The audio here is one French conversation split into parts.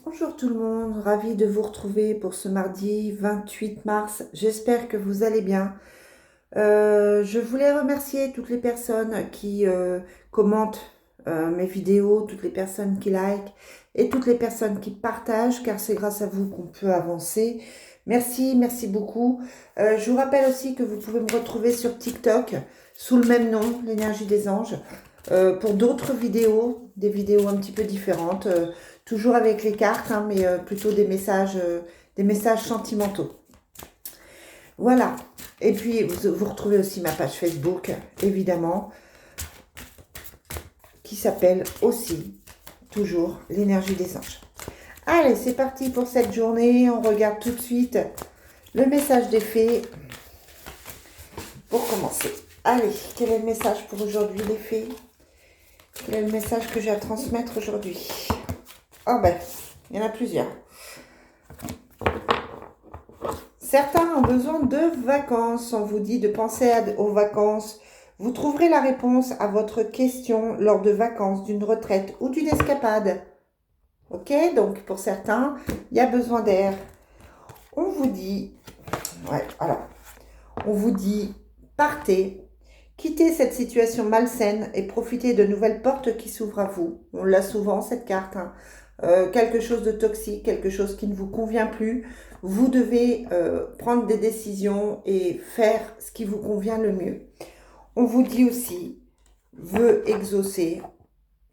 Bonjour tout le monde, ravi de vous retrouver pour ce mardi 28 mars. J'espère que vous allez bien. Je voulais remercier toutes les personnes qui commentent mes vidéos, toutes les personnes qui like et toutes les personnes qui partagent, car c'est grâce à vous qu'on peut avancer. Merci, merci beaucoup. Je vous rappelle aussi que vous pouvez me retrouver sur TikTok sous le même nom, l'énergie des anges, pour d'autres vidéos, des vidéos un petit peu différentes, toujours avec les cartes, hein, mais plutôt des messages sentimentaux. Voilà. Et puis, vous retrouvez aussi ma page Facebook, évidemment, qui s'appelle aussi, toujours, l'énergie des anges. Allez, c'est parti pour cette journée. On regarde tout de suite le message des fées pour commencer. Allez, quel est le message pour aujourd'hui, les fées? Quel est le message que j'ai à transmettre aujourd'hui? Oh ben, il y en a plusieurs. Certains ont besoin de vacances. On vous dit de penser aux vacances. Vous trouverez la réponse à votre question lors de vacances, d'une retraite ou d'une escapade. Ok, donc pour certains, il y a besoin d'air. On vous dit, on vous dit, partez, quittez cette situation malsaine et profitez de nouvelles portes qui s'ouvrent à vous. On l'a souvent cette carte, hein. Quelque chose de toxique, quelque chose qui ne vous convient plus. Vous devez prendre des décisions et faire ce qui vous convient le mieux. On vous dit aussi, vœu exaucé,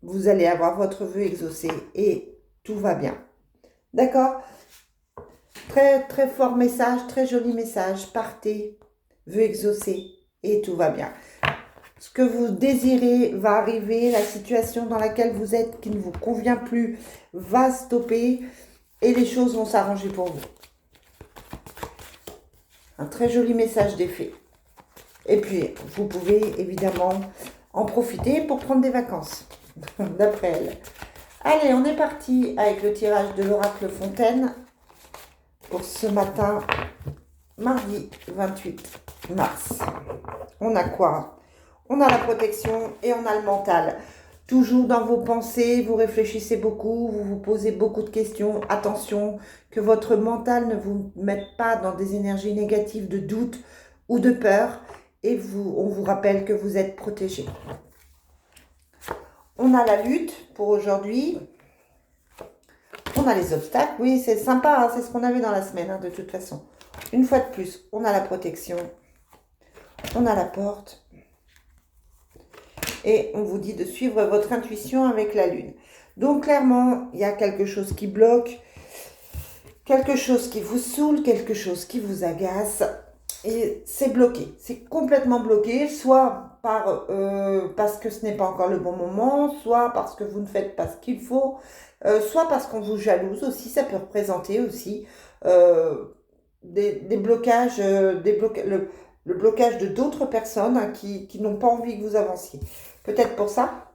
vous allez avoir votre vœu exaucé et tout va bien. D'accord? Très, très fort message, très joli message. Partez, vœu exaucé et tout va bien. Ce que vous désirez va arriver, la situation dans laquelle vous êtes qui ne vous convient plus va stopper et les choses vont s'arranger pour vous. Un très joli message des fées. Et puis, vous pouvez évidemment en profiter pour prendre des vacances, d'après elle. Allez, on est parti avec le tirage de l'oracle Fontaine pour ce matin, mardi 28 mars. On a quoi? On a la protection et on a le mental. Toujours dans vos pensées, vous réfléchissez beaucoup, vous vous posez beaucoup de questions. Attention, que votre mental ne vous mette pas dans des énergies négatives de doute ou de peur. Et on vous rappelle que vous êtes protégé. On a la lutte pour aujourd'hui. On a les obstacles. Oui, c'est sympa, hein, c'est ce qu'on avait dans la semaine, hein, de toute façon. Une fois de plus, on a la protection. On a la porte. Et on vous dit de suivre votre intuition avec la lune. Donc clairement, il y a quelque chose qui bloque, quelque chose qui vous saoule, quelque chose qui vous agace. Et c'est bloqué, c'est complètement bloqué, soit parce que ce n'est pas encore le bon moment, soit parce que vous ne faites pas ce qu'il faut, soit parce qu'on vous jalouse aussi, ça peut représenter aussi euh, des blocages, le blocage de d'autres personnes, hein, qui n'ont pas envie que vous avanciez. Peut-être pour ça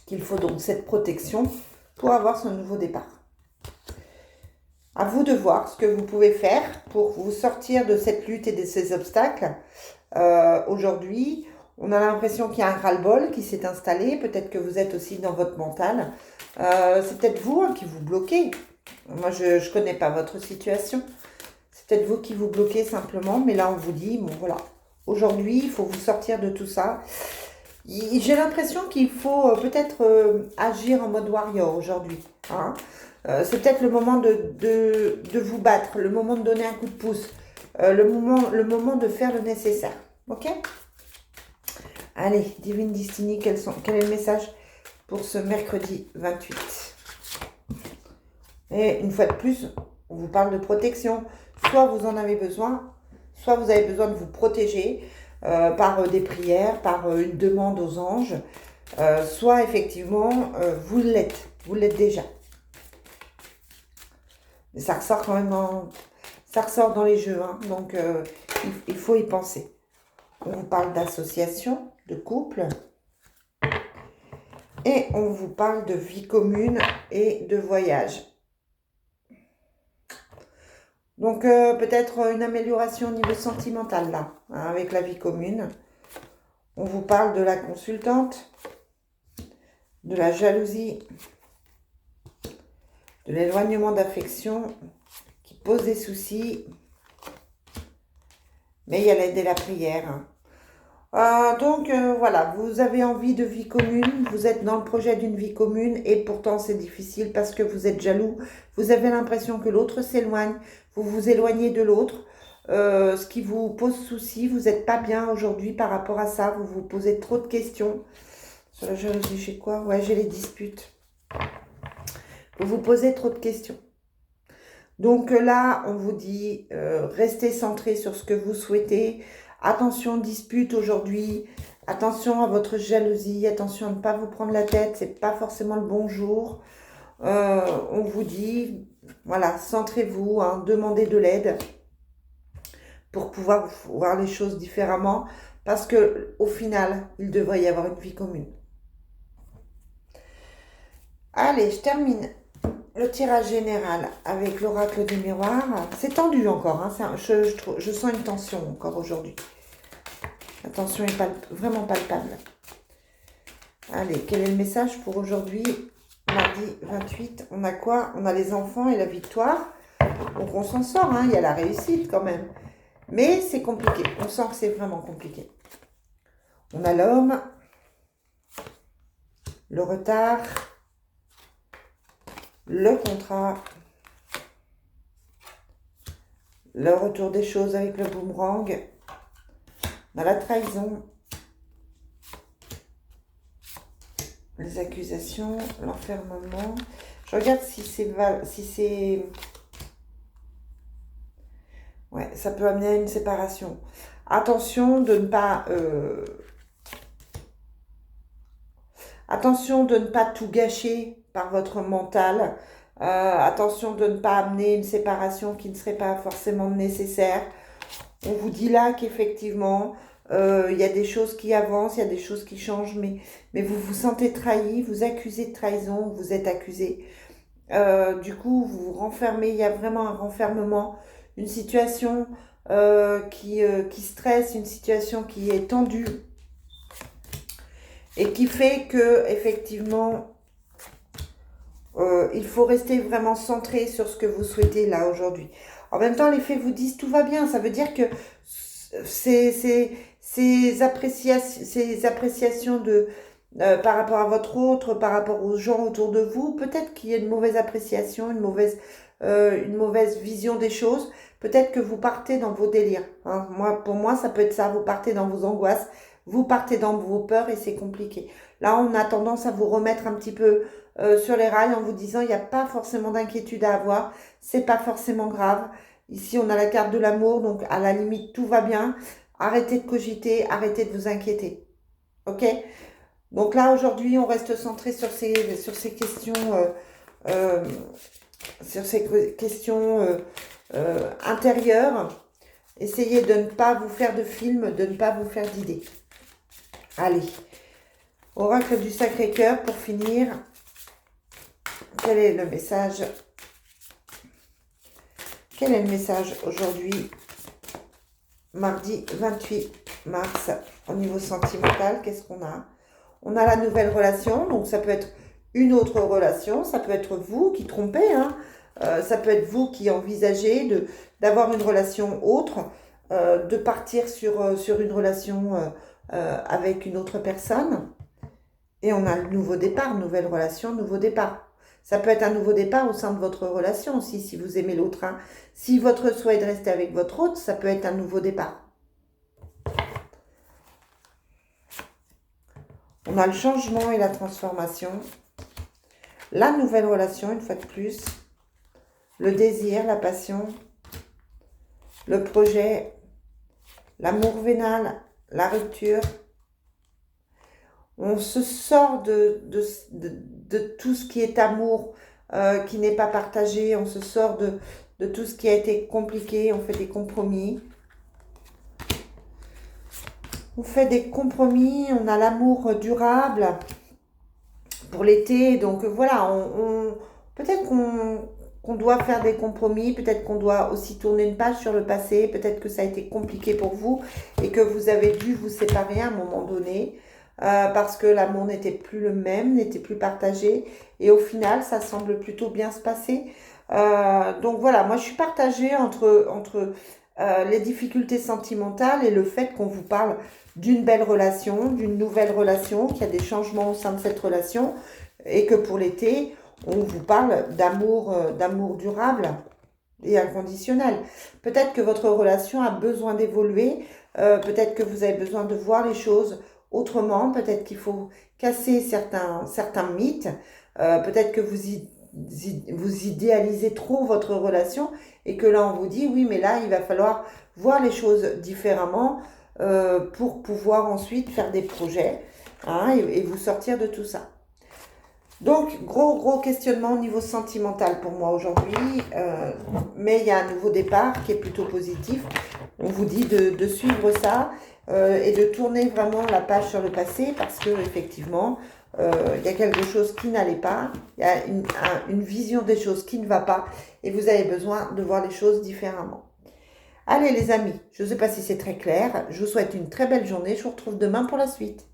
qu'il faut donc cette protection pour avoir ce nouveau départ. À vous de voir ce que vous pouvez faire pour vous sortir de cette lutte et de ces obstacles. Aujourd'hui, on a l'impression qu'il y a un ras-le-bol qui s'est installé. Peut-être que vous êtes aussi dans votre mental. C'est peut-être vous, hein, qui vous bloquez. Moi, je ne connais pas votre situation. C'est peut-être vous qui vous bloquez simplement. Mais là, on vous dit, bon voilà, aujourd'hui, il faut vous sortir de tout ça. J'ai l'impression qu'il faut peut-être agir en mode warrior aujourd'hui, hein. C'est peut-être le moment de vous battre, le moment de donner un coup de pouce, le moment de faire le nécessaire. Ok? Allez, Divine Destiny, quel est le message pour ce mercredi 28? Et une fois de plus, on vous parle de protection. Soit vous en avez besoin, soit vous avez besoin de vous protéger par des prières, par une demande aux anges, soit effectivement vous l'êtes déjà. Mais ça ressort quand même ça ressort dans les jeux, hein, donc il faut y penser. On vous parle d'association, de couple, et on vous parle de vie commune et de voyage. Donc peut-être une amélioration au niveau sentimental là, hein, avec la vie commune. On vous parle de la consultante, de la jalousie, de l'éloignement d'affection qui pose des soucis. Mais il y a l'aide et la prière. Donc voilà, vous avez envie de vie commune, vous êtes dans le projet d'une vie commune et pourtant c'est difficile parce que vous êtes jaloux, vous avez l'impression que l'autre s'éloigne, vous vous éloignez de l'autre, ce qui vous pose souci, vous n'êtes pas bien aujourd'hui par rapport à ça, vous vous posez trop de questions. Sur la jalousie, j'ai quoi? Ouais, j'ai les disputes. Vous vous posez trop de questions. Donc là, on vous dit, restez centré sur ce que vous souhaitez. Attention, dispute aujourd'hui. Attention à votre jalousie. Attention à ne pas vous prendre la tête. C'est pas forcément le bon jour. On vous dit, voilà, centrez-vous, hein, demandez de l'aide pour pouvoir voir les choses différemment. Parce que au final, il devrait y avoir une vie commune. Allez, je termine le tirage général avec l'oracle des miroirs. C'est tendu encore, hein, je sens une tension encore aujourd'hui. La tension est vraiment palpable. Allez, quel est le message pour aujourd'hui, mardi 28? On a quoi? On a les enfants et la victoire. Donc on s'en sort, hein, il y a la réussite quand même. Mais c'est compliqué, on sent que c'est vraiment compliqué. On a l'homme, le retard, le contrat, le retour des choses avec le boomerang, dans la trahison, les accusations, l'enfermement. Je regarde si c'est... Ouais, ça peut amener à une séparation. Attention de ne pas... Attention de ne pas tout gâcher par votre mental. Attention de ne pas amener une séparation qui ne serait pas forcément nécessaire. On vous dit là qu'effectivement, il y a des choses qui avancent, il y a des choses qui changent, mais vous vous sentez trahi, vous accusez de trahison, vous êtes accusé. Du coup, vous vous renfermez, il y a vraiment un renfermement, une situation qui stresse, une situation qui est tendue et qui fait que effectivement, il faut rester vraiment centré sur ce que vous souhaitez là aujourd'hui. En même temps, les faits vous disent tout va bien. Ça veut dire que ces appréciations de, par rapport à votre autre, par rapport aux gens autour de vous, peut-être qu'il y a une mauvaise appréciation, une mauvaise vision des choses. Peut-être que vous partez dans vos délires. Hein. Pour moi, ça peut être ça. Vous partez dans vos angoisses, vous partez dans vos peurs et c'est compliqué. Là, on a tendance à vous remettre un petit peu sur les rails en vous disant il n'y a pas forcément d'inquiétude à avoir, c'est pas forcément grave. Ici, on a la carte de l'amour, donc à la limite, tout va bien. Arrêtez de cogiter, arrêtez de vous inquiéter. Ok? Donc là, aujourd'hui, on reste centré sur ces questions, intérieures. Essayez de ne pas vous faire de film, de ne pas vous faire d'idées. Allez. Oracle du Sacré-Cœur, pour finir. Quel est le message? Quel est le message aujourd'hui, mardi 28 mars, au niveau sentimental? Qu'est-ce qu'on a? On a la nouvelle relation, donc ça peut être une autre relation, ça peut être vous qui trompez, hein. Ça peut être vous qui envisagez d'avoir une relation autre, de partir sur une relation avec une autre personne. Et on a le nouveau départ, nouvelle relation, nouveau départ. Ça peut être un nouveau départ au sein de votre relation aussi, si vous aimez l'autre. Hein. Si votre souhait est de rester avec votre autre, ça peut être un nouveau départ. On a le changement et la transformation. La nouvelle relation, une fois de plus. Le désir, la passion. Le projet. L'amour vénal, la rupture. On se sort de tout ce qui est amour, qui n'est pas partagé. On se sort de tout ce qui a été compliqué. On fait des compromis. On fait des compromis. On a l'amour durable pour l'été. Donc voilà, peut-être qu'on doit faire des compromis. Peut-être qu'on doit aussi tourner une page sur le passé. Peut-être que ça a été compliqué pour vous et que vous avez dû vous séparer à un moment donné. parce que l'amour n'était plus le même, n'était plus partagé. Et au final, ça semble plutôt bien se passer. Donc voilà, moi je suis partagée entre les difficultés sentimentales et le fait qu'on vous parle d'une belle relation, d'une nouvelle relation, qu'il y a des changements au sein de cette relation et que pour l'été, on vous parle d'amour durable et inconditionnel. Peut-être que votre relation a besoin d'évoluer, peut-être que vous avez besoin de voir les choses autrement, peut-être qu'il faut casser certains mythes, peut-être que vous idéalisez trop votre relation et que là on vous dit oui mais là il va falloir voir les choses différemment pour pouvoir ensuite faire des projets, hein, et vous sortir de tout ça. Donc, gros questionnement au niveau sentimental pour moi aujourd'hui, mais il y a un nouveau départ qui est plutôt positif. On vous dit de suivre ça et de tourner vraiment la page sur le passé parce que effectivement, il y a quelque chose qui n'allait pas, il y a une vision des choses qui ne va pas et vous avez besoin de voir les choses différemment. Allez les amis, je ne sais pas si c'est très clair, je vous souhaite une très belle journée, je vous retrouve demain pour la suite.